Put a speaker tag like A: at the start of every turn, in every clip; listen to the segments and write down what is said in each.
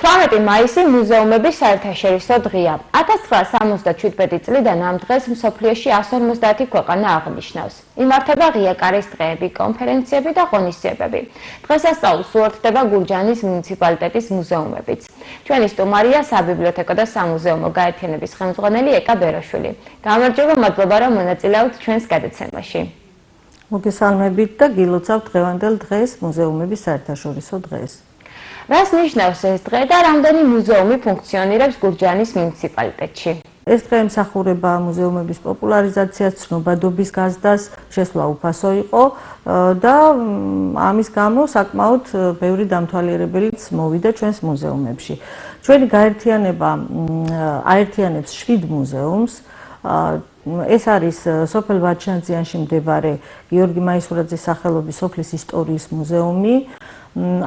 A: 18 მაისი მუზეუმების საერთაშორისო დღეა. 1977 წლიდან ამ დღეს მსოფლიოში 150 ქვეყანა აღნიშნავს. იმართება ღია კარის დღეები, კონფერენციები და ღონისძიებები. დღესასწაულს უერთდება გურჯაანის მუნიციპალიტეტის მუზეუმებიც. ჩვენი სტუმარია საბიბლიოთეკო და სამუზეუმო გაერთიანების ხელმძღვანელი ეკა ბერაშვილი. გამარჯობა, მადლობა რომ მონაწილეობთ ჩვენს გადაცემაში.
B: მოგესალმებით და გილოცავთ დღევანდელ დღეს მუზეუმების საერთაშორისო დღეს.
A: რას ნიშნავს ეს დღე და რამდენი მუზეუმი ფუნქციონირებს გურჯაანის მუნიციპალიტეტში?
B: ეს დღე ემსახურება მუზეუმების პოპულარიზაციას, ცნობადობის გაზრდას, შესვლა უფასო იყო და ამის გამო საკმაოდ ბევრი დამთვალიერებელიც მოვიდა ჩვენს მუზეუმებში. ჩვენი გაერთიანება აერთიანებს 7 მუზეუმს. ეს არის სოფელ ვაჩნაძიანში მდებარე გიორგი მაისურაძის სახელობის სოფლის ისტორიის მუზეუმი,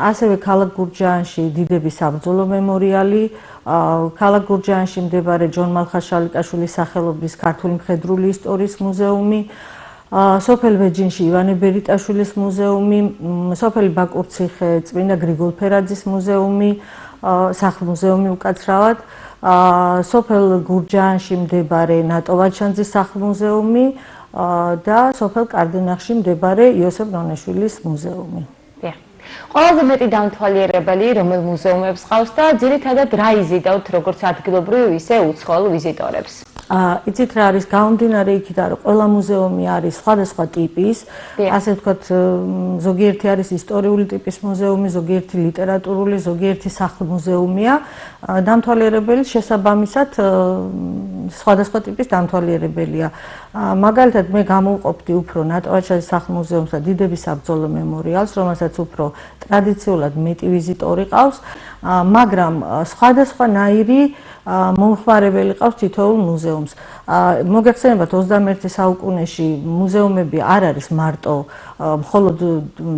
B: ასევე ქალაქ გურჯაანში დიდების საბრძოლო მემორიალი, ქალაქ გურჯაანში მდებარე ჯონ მალხაშალიკაშვილის სახელობის ქართული მხედრული ისტორიის მუზეუმი, სოფელ ვეჯინში ივანე ბერიტაშვილის მუზეუმი, სოფელი ბაკურციხე წმინდა გრიგოლ ფერაძის მუზეუმი, სახლ-მუზეუმი უკაცრავად, სოფელ გურჯაანში მდებარე ნატო ვაჩანძის სახლ-მუზეუმი და სოფელ კარდენახში მდებარე იოსებ ნონეშვილის მუზეუმი.
A: ყველაზე მეტი დამთვალიერებელი რომელ მუზეუმებს ყავს და ძირითადად რა იზიდავთ როგორც ადგილობრივ ისე უცხოელ ვიზიტორებს?
B: იცით რა არის გამომდინარე იქიდან რომ ყველა მუზეუმი არის სხვადასხვა ტიპის, ასე ვთქვათ, ზოგიერთი არის ისტორიული ტიპის მუზეუმი, ზოგიერთი ლიტერატურული, ზოგიერთი სახლ-მუზეუმია. დამთვალიერებელი შესაბამისად სხვადასხვა ტიპის დამთვალიერებელია. მაგალითად მე გამოვყოფდი უფრო ნატო ვაჩნაძის სახლ-მუზეუმს და დიდების საბრძოლო მემორიალს, რომელსაც უფრო ტრადიციულად მეტი ვიზიტორი ყავს, მაგრამ სხვადასხვანაირი მომხმარებელი ყავს თითოეულ მუზეუმს. მოგეხსენებათ 21 საუკუნეში მუზეუმები არ არის მარტო მხოლოდ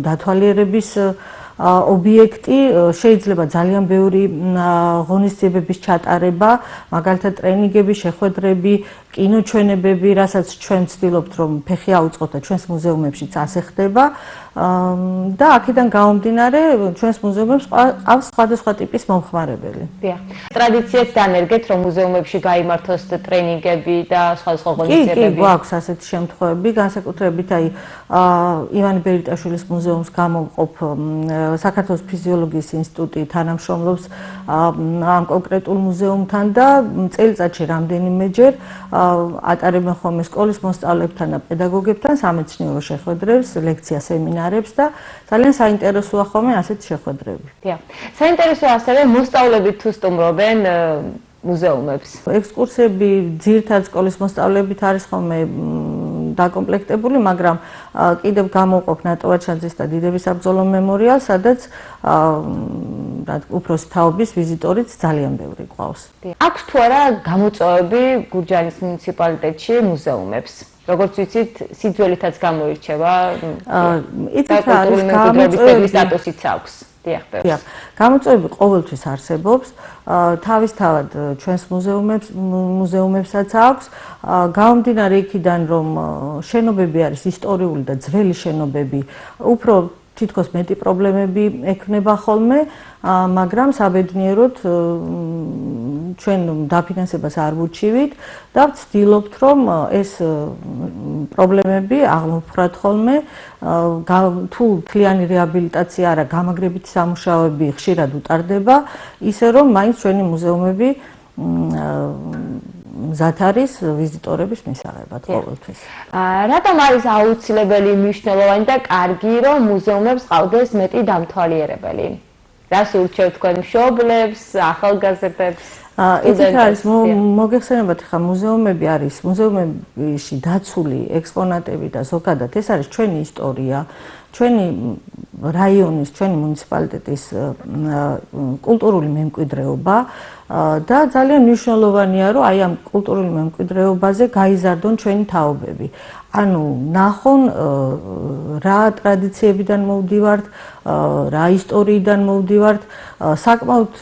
B: დათვალიერების ობიექტი, შეიძლება ძალიან ბევრი ღონისძიებების ჩატარება, მაგალითად ტრენინგები, შეხვედრები, კინოჩვენებები, რასაც ჩვენ ვცდილობთ რომ ფეხი აუწყოთ და ჩვენს მუზეუმებშიც ასე ხდება და აქედან გამომდინარე ჩვენს მუზეუმებს ყავს სხვადასხვა ტიპის მომხმარებელი.
A: ტრადიციაც დანერგეთ რომ მუზეუმებში გაიმართოს ტრენინგები და სხვადასხვა ღონისძიებები.
B: კი, გვაქვს ასეთი შემთხვევები, განსაკუთრებით აი ივანე ბერიტაშვილის მუზეუმს გამოვყოფ საქართველოს ფიზიოლოგიის ინსტიტუტი თანამშრომლობს ამ კონკრეტულ მუზეუმთან და წელიწადში რამდენიმეჯერ ატარებენ ხოლმე სკოლის მოსწავლეებთან და პედაგოგებთან სამეცნიერო შეხვედრებს, ლექცია სემინარებს და ძალიან საინტერესოა ხოლმე ასეთი შეხვედრები.
A: საინტერესოა ასევე მოსწავლეები თუ სტუმრობენ მუზეუმებს.
B: ექსკურსიები ძირითადად სკოლის მოსწავლეებით არის ხოლმე დაკომპლექტებული, მაგრამ კიდევ გამოვყოფ ნატო ვაჩნაძის და დიდების საბრძოლო მემორიალს, სადაც უფროსი თაობის ვიზიტორიც ძალიან ბევრი ყავს.
A: აქვს თუ არა გამოწვევები გურჯაანის მუნიციპალიტეტში მუზეუმებს? როგორც ვიცით, სიძველითაც გამოირჩევა.
B: იცით რა არის გამოწვევების
A: სტატუსიც აქვს.
B: გამოწვევები ყოველთვის არსებობს, თავისთავად ჩვენს მუზეუმებსაც აქვს, გამომდინარე იქიდან რომ შენობები არის ისტორიული და ძველი შენობები, უფრო თითქოს მეტი პრობლემები ექნება ხოლმე, მაგრამ საბედნიეროდ ჩვენ დაფინანსებას არ ვუჩივით და ვცდილობთ რომ ეს პრობლემები აღმოფხვრათ ხოლმე, თუ მთლიანი რეაბილიტაცია არა, გამაგრებითი სამუშაოები ხშირად უტარდება, ისე რომ მაინც ჩვენი მუზეუმები მზად არის ვიზიტორების მისაღებად ყოველთვის.
A: რატომ არის აუცილებელი, მნიშვნელოვანი და კარგი, რომ მუზეუმებს ყავდეს მეტი დამთვალიერებელი? რას ურჩევთ თქვენ მშობლებს, ახალგაზრდებს?
B: იცით რა არის, მოგეხსენებათ ხა მუზეუმები არის, მუზეუმებში დაცული ექსპონატები და ზოგადად ეს არის ჩვენი ისტორია, ჩვენი რაიონის, ჩვენი მუნიციპალიტეტის კულტურული მემკვიდრეობა და ძალიან მნიშვნელოვანია რომ აი ამ კულტურული მემკვიდრეობაზე გაიზარდონ ჩვენი თაობები. ანუ ნახონ რა ტრადიციებიდან მოვდივართ, რა ისტორიიდან მოვდივართ, საკმაოდ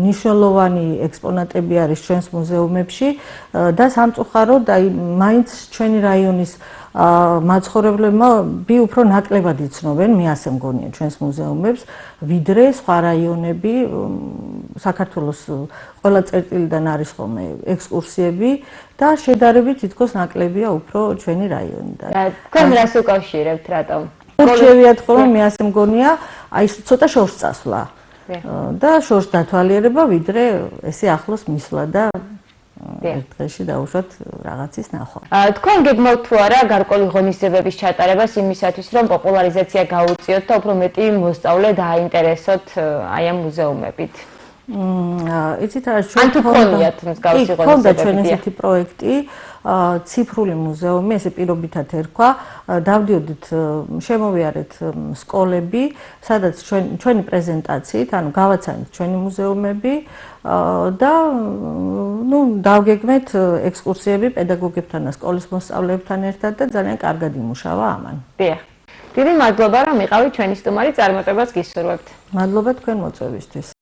B: მნიშვნელოვანი ექსპონატები არის ჩვენს მუზეუმებში და სამწუხაროდ აი მაინც ჩვენი რაიონის მაცხოვრებლებმა უფრო ნაკლებად იცნობენ, მე ასე მგონია ჩვენს მუზეუმებს, ვიდრე სხვა რაიონები, საქართველოს ყველა წერტილიდან არის ხოლმე ექსკურსიები და შედარებით თითქოს ნაკლებია უფრო ჩვენი რაიონიდან.
A: თქვენ რას უკავშირებთ, რატომ?
B: ურჩევიათ ხოლმე, მე ასე მგონია, აი ცოტა შორს წასვლა და შორს დათვალიერება, ვიდრე ესე ახლოს მისვლა და ერთ დღეში დაუშვათ რაღაცის ნახვა.
A: თქვენ გეგმავთ თუ არა გარკვეული ღონისძიებების ჩატარებას იმისათვის, რომ პოპულარიზაცია გაუწიოთ და უფრო მეტი მოსწავლე დააინტერესოთ აი ამ მუზეუმებით?
B: იცით რა, ჩვენ ქონდა ჩვენ ესეთი პროექტი, ციფრული მუზეუმი, ესე პირობითად ერქვა, დავდიოდით, შემოვიარეთ სკოლები, სადაც ჩვენი პრეზენტაციით, ანუ გავაცანით ჩვენი მუზეუმები და დავგეგმეთ ექსკურსიები პედაგოგებთან და სკოლის მოსწავლეებთან ერთად და ძალიან კარგად იმუშავა ამან.
A: დიახ. დიდი მადლობა, რომ იყავით ჩვენი სტუმარი, წარმატებას გისურვებთ.
B: მადლობა თქვენ მოწვევისთვის.